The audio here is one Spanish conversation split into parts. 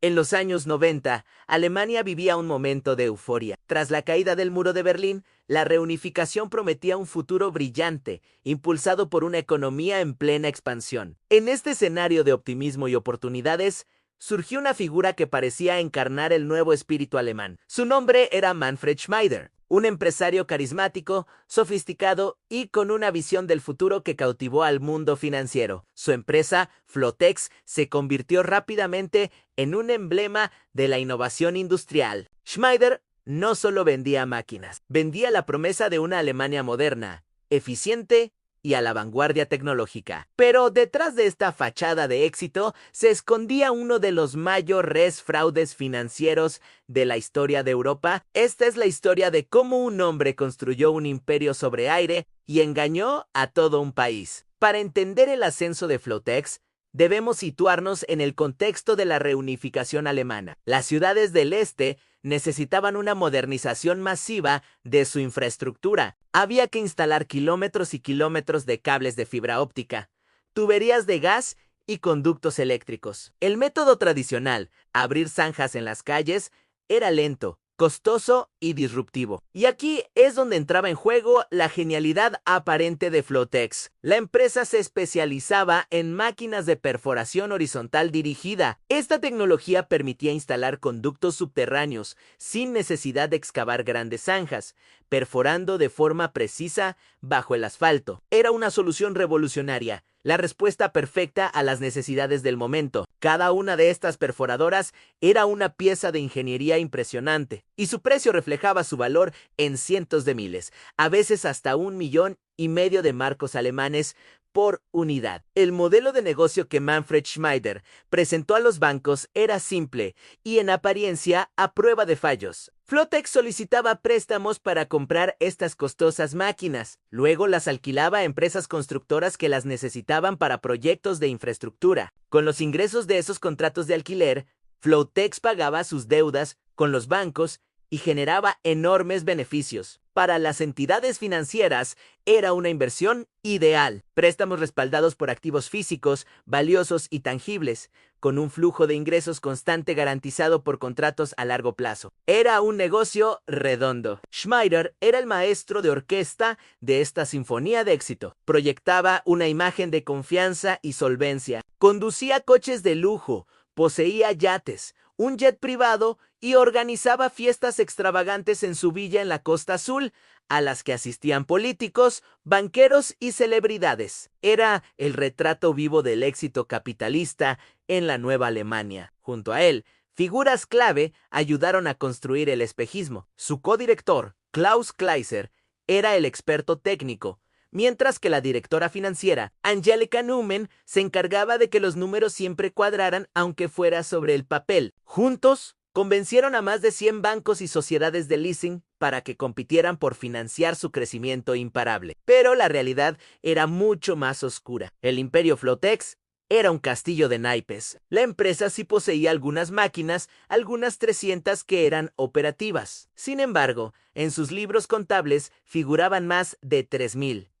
En los años 90, Alemania vivía un momento de euforia. Tras la caída del muro de Berlín, la reunificación prometía un futuro brillante, impulsado por una economía en plena expansión. En este escenario de optimismo y oportunidades, surgió una figura que parecía encarnar el nuevo espíritu alemán. Su nombre era Manfred Schmieder, un empresario carismático, sofisticado y con una visión del futuro que cautivó al mundo financiero. Su empresa, Flotex, se convirtió rápidamente en un emblema de la innovación industrial. Schmieder no solo vendía máquinas, vendía la promesa de una Alemania moderna, eficiente y a la vanguardia tecnológica. Pero detrás de esta fachada de éxito se escondía uno de los mayores fraudes financieros de la historia de Europa. Esta es la historia de cómo un hombre construyó un imperio sobre aire y engañó a todo un país. Para entender el ascenso de Flotex, debemos situarnos en el contexto de la reunificación alemana. Las ciudades del este necesitaban una modernización masiva de su infraestructura. Había que instalar kilómetros y kilómetros de cables de fibra óptica, tuberías de gas y conductos eléctricos. El método tradicional, abrir zanjas en las calles, era lento, costoso y disruptivo. Y aquí es donde entraba en juego la genialidad aparente de Flotex. La empresa se especializaba en máquinas de perforación horizontal dirigida. Esta tecnología permitía instalar conductos subterráneos sin necesidad de excavar grandes zanjas, perforando de forma precisa bajo el asfalto. Era una solución revolucionaria, la respuesta perfecta a las necesidades del momento. Cada una de estas perforadoras era una pieza de ingeniería impresionante, y su precio reflejaba su valor en cientos de miles, a veces hasta 1,5 millones de marcos alemanes por unidad. El modelo de negocio que Manfred Schmieder presentó a los bancos era simple y en apariencia a prueba de fallos. Flotex solicitaba préstamos para comprar estas costosas máquinas. Luego las alquilaba a empresas constructoras que las necesitaban para proyectos de infraestructura. Con los ingresos de esos contratos de alquiler, Flotex pagaba sus deudas con los bancos y generaba enormes beneficios. Para las entidades financieras era una inversión ideal. Préstamos respaldados por activos físicos, valiosos y tangibles, con un flujo de ingresos constante garantizado por contratos a largo plazo. Era un negocio redondo. Schmieder era el maestro de orquesta de esta sinfonía de éxito. Proyectaba una imagen de confianza y solvencia. Conducía coches de lujo, poseía yates, un jet privado y organizaba fiestas extravagantes en su villa en la Costa Azul, a las que asistían políticos, banqueros y celebridades. Era el retrato vivo del éxito capitalista en la Nueva Alemania. Junto a él, figuras clave ayudaron a construir el espejismo. Su codirector, Klaus Kleiser, era el experto técnico, mientras que la directora financiera, Angelika Neumann, se encargaba de que los números siempre cuadraran aunque fuera sobre el papel. Juntos, convencieron a más de 100 bancos y sociedades de leasing para que compitieran por financiar su crecimiento imparable. Pero la realidad era mucho más oscura. El imperio Flotex era un castillo de naipes. La empresa sí poseía algunas máquinas, algunas 300 que eran operativas. Sin embargo, en sus libros contables figuraban más de 3,000.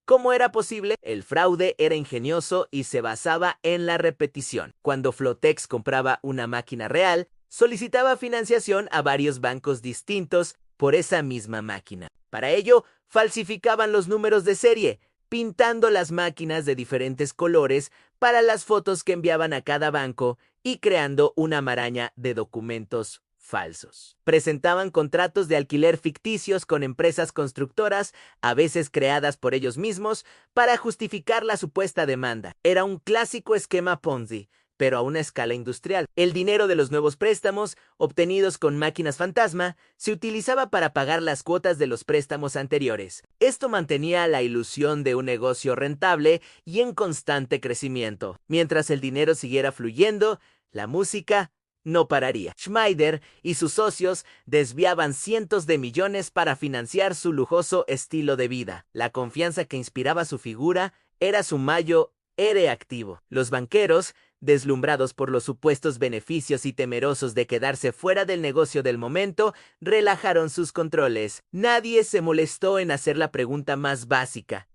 ¿Cómo era posible? El fraude era ingenioso y se basaba en la repetición. Cuando Flotex compraba una máquina real, solicitaba financiación a varios bancos distintos por esa misma máquina. Para ello, falsificaban los números de serie, pintando las máquinas de diferentes colores para las fotos que enviaban a cada banco y creando una maraña de documentos falsos. Presentaban contratos de alquiler ficticios con empresas constructoras, a veces creadas por ellos mismos, para justificar la supuesta demanda. Era un clásico esquema Ponzi, pero a una escala industrial. El dinero de los nuevos préstamos, obtenidos con máquinas fantasma, se utilizaba para pagar las cuotas de los préstamos anteriores. Esto mantenía la ilusión de un negocio rentable y en constante crecimiento. Mientras el dinero siguiera fluyendo, la música no pararía. Schmieder y sus socios desviaban cientos de millones para financiar su lujoso estilo de vida. La confianza que inspiraba su figura era su mayor activo. Los banqueros, deslumbrados por los supuestos beneficios y temerosos de quedarse fuera del negocio del momento, relajaron sus controles. Nadie se molestó en hacer la pregunta más básica: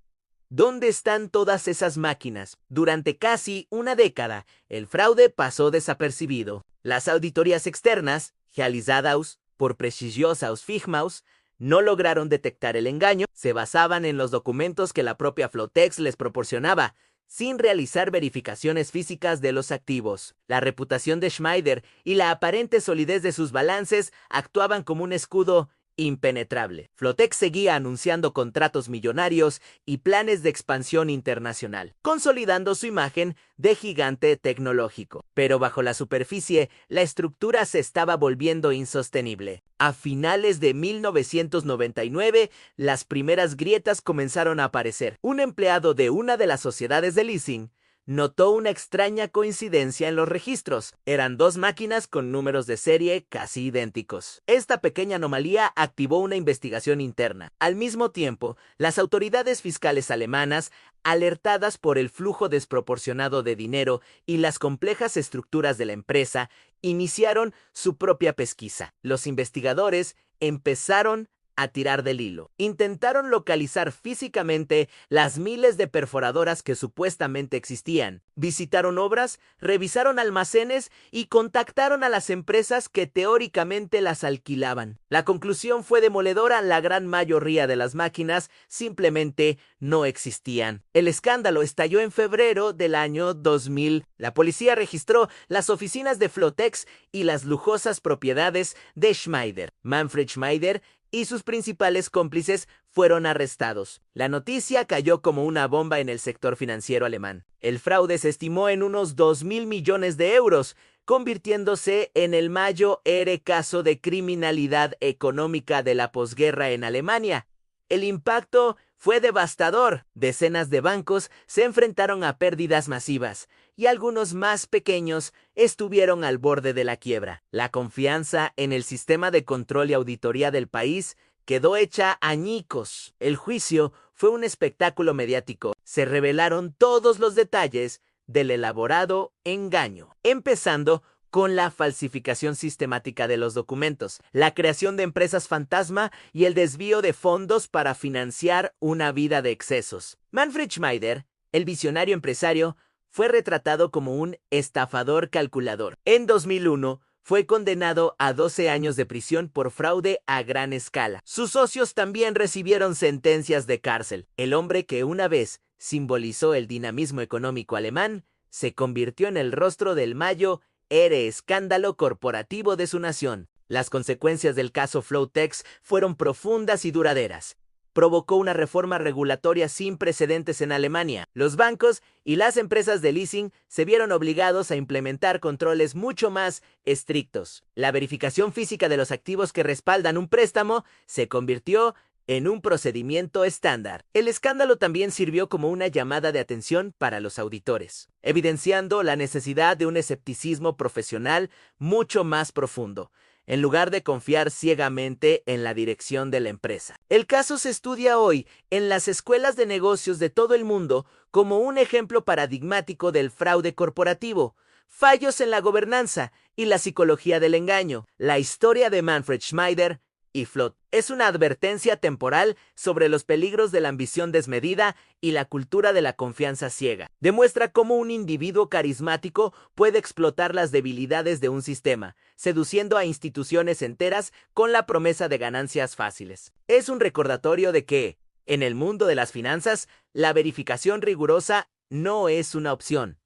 ¿Dónde están todas esas máquinas? Durante casi una década, el fraude pasó desapercibido. Las auditorías externas, realizadas por prestigiosas firmas, no lograron detectar el engaño, se basaban en los documentos que la propia Flotex les proporcionaba, sin realizar verificaciones físicas de los activos. La reputación de Schneider y la aparente solidez de sus balances actuaban como un escudo impenetrable. Flotex seguía anunciando contratos millonarios y planes de expansión internacional, consolidando su imagen de gigante tecnológico. Pero bajo la superficie, la estructura se estaba volviendo insostenible. A finales de 1999, las primeras grietas comenzaron a aparecer. Un empleado de una de las sociedades de leasing notó una extraña coincidencia en los registros. Eran dos máquinas con números de serie casi idénticos. Esta pequeña anomalía activó una investigación interna. Al mismo tiempo, las autoridades fiscales alemanas, alertadas por el flujo desproporcionado de dinero y las complejas estructuras de la empresa, iniciaron su propia pesquisa. Los investigadores empezaron a tirar del hilo. Intentaron localizar físicamente las miles de perforadoras que supuestamente existían. Visitaron obras, revisaron almacenes y contactaron a las empresas que teóricamente las alquilaban. La conclusión fue demoledora: la gran mayoría de las máquinas simplemente no existían. El escándalo estalló en febrero del año 2000. La policía registró las oficinas de Flotex y las lujosas propiedades de Schneider. Manfred Schneider y sus principales cómplices fueron arrestados. La noticia cayó como una bomba en el sector financiero alemán. El fraude se estimó en unos 2.000 millones de euros, convirtiéndose en el mayor caso de criminalidad económica de la posguerra en Alemania. El impacto fue devastador. Decenas de bancos se enfrentaron a pérdidas masivas y algunos más pequeños estuvieron al borde de la quiebra. La confianza en el sistema de control y auditoría del país quedó hecha añicos. El juicio fue un espectáculo mediático. Se revelaron todos los detalles del elaborado engaño, empezando con la falsificación sistemática de los documentos, la creación de empresas fantasma y el desvío de fondos para financiar una vida de excesos. Manfred Schneider, el visionario empresario, fue retratado como un estafador calculador. En 2001, fue condenado a 12 años de prisión por fraude a gran escala. Sus socios también recibieron sentencias de cárcel. El hombre que una vez simbolizó el dinamismo económico alemán se convirtió en el rostro del mayor escándalo corporativo de su nación. Las consecuencias del caso Flotex fueron profundas y duraderas. Provocó una reforma regulatoria sin precedentes en Alemania. Los bancos y las empresas de leasing se vieron obligados a implementar controles mucho más estrictos. La verificación física de los activos que respaldan un préstamo se convirtió en un procedimiento estándar. El escándalo también sirvió como una llamada de atención para los auditores, evidenciando la necesidad de un escepticismo profesional mucho más profundo, en lugar de confiar ciegamente en la dirección de la empresa. El caso se estudia hoy en las escuelas de negocios de todo el mundo como un ejemplo paradigmático del fraude corporativo, fallos en la gobernanza y la psicología del engaño. La historia de Manfred Schneider y Flotex es una advertencia temporal sobre los peligros de la ambición desmedida y la cultura de la confianza ciega. Demuestra cómo un individuo carismático puede explotar las debilidades de un sistema, seduciendo a instituciones enteras con la promesa de ganancias fáciles. Es un recordatorio de que, en el mundo de las finanzas, la verificación rigurosa no es una opción,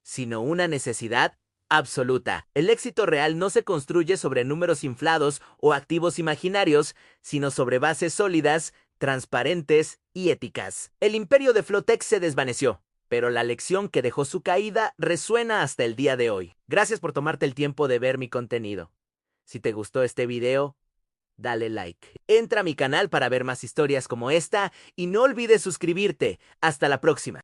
sino una necesidad absoluta. El éxito real no se construye sobre números inflados o activos imaginarios, sino sobre bases sólidas, transparentes y éticas. El imperio de Flotex se desvaneció, pero la lección que dejó su caída resuena hasta el día de hoy. Gracias por tomarte el tiempo de ver mi contenido. Si te gustó este video, dale like. Entra a mi canal para ver más historias como esta y no olvides suscribirte. Hasta la próxima.